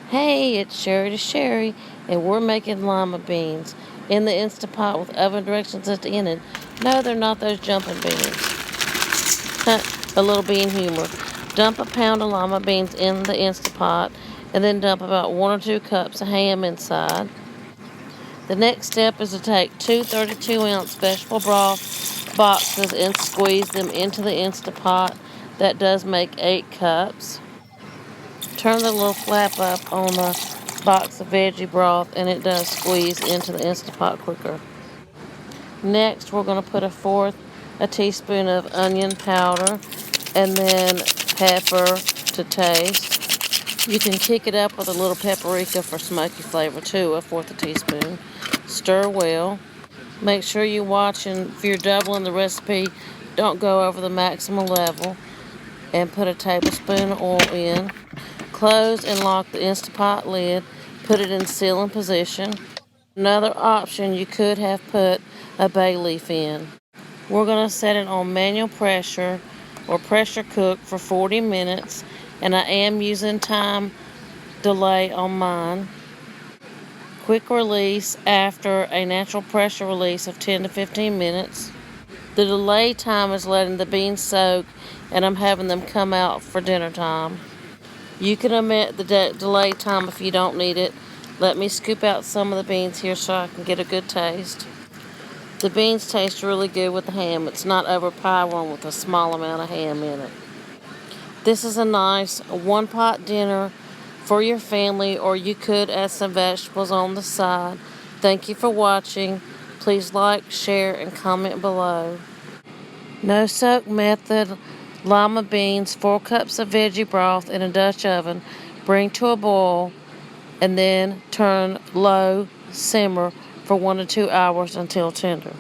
Hey, it's Sherry to Sherry, and we're making lima beans in the Instapot with oven directions at the end. And no, they're not those jumping beans. A little bean humor. Dump a pound of lima beans in the Instapot, and then dump about 1 or 2 cups of ham inside. The next step is to take two 32-ounce vegetable broth boxes and squeeze them into the Instapot. That does make 8 cups. Turn the little flap up on the box of veggie broth and it does squeeze into the Instapot quicker. Next, we're going to put a teaspoon of onion powder and then pepper to taste. You can kick it up with a little paprika for smoky flavor too, a fourth a teaspoon. Stir well. Make sure you're watching, if you're doubling the recipe, don't go over the maximum level. And put a tablespoon of oil in. Close and lock the Instapot lid. Put it in sealing position. Another option, you could have put a bay leaf in. We're going to set it on manual pressure or pressure cook for 40 minutes. And I am using time delay on mine. Quick release after a natural pressure release of 10 to 15 minutes. The delay time is letting the beans soak, and I'm having them come out for dinner time. You can omit the delay time if you don't need it. Let me scoop out some of the beans here so I can get a good taste. The beans taste really good with the ham. It's not overpowering with a small amount of ham in it. This is a nice one-pot dinner for your family, or you could add some vegetables on the side. Thank you for watching. Please like, share, and comment below. No soak method, lima beans, 4 cups of veggie broth in a Dutch oven. Bring to a boil and then turn low, simmer for 1 to 2 hours until tender.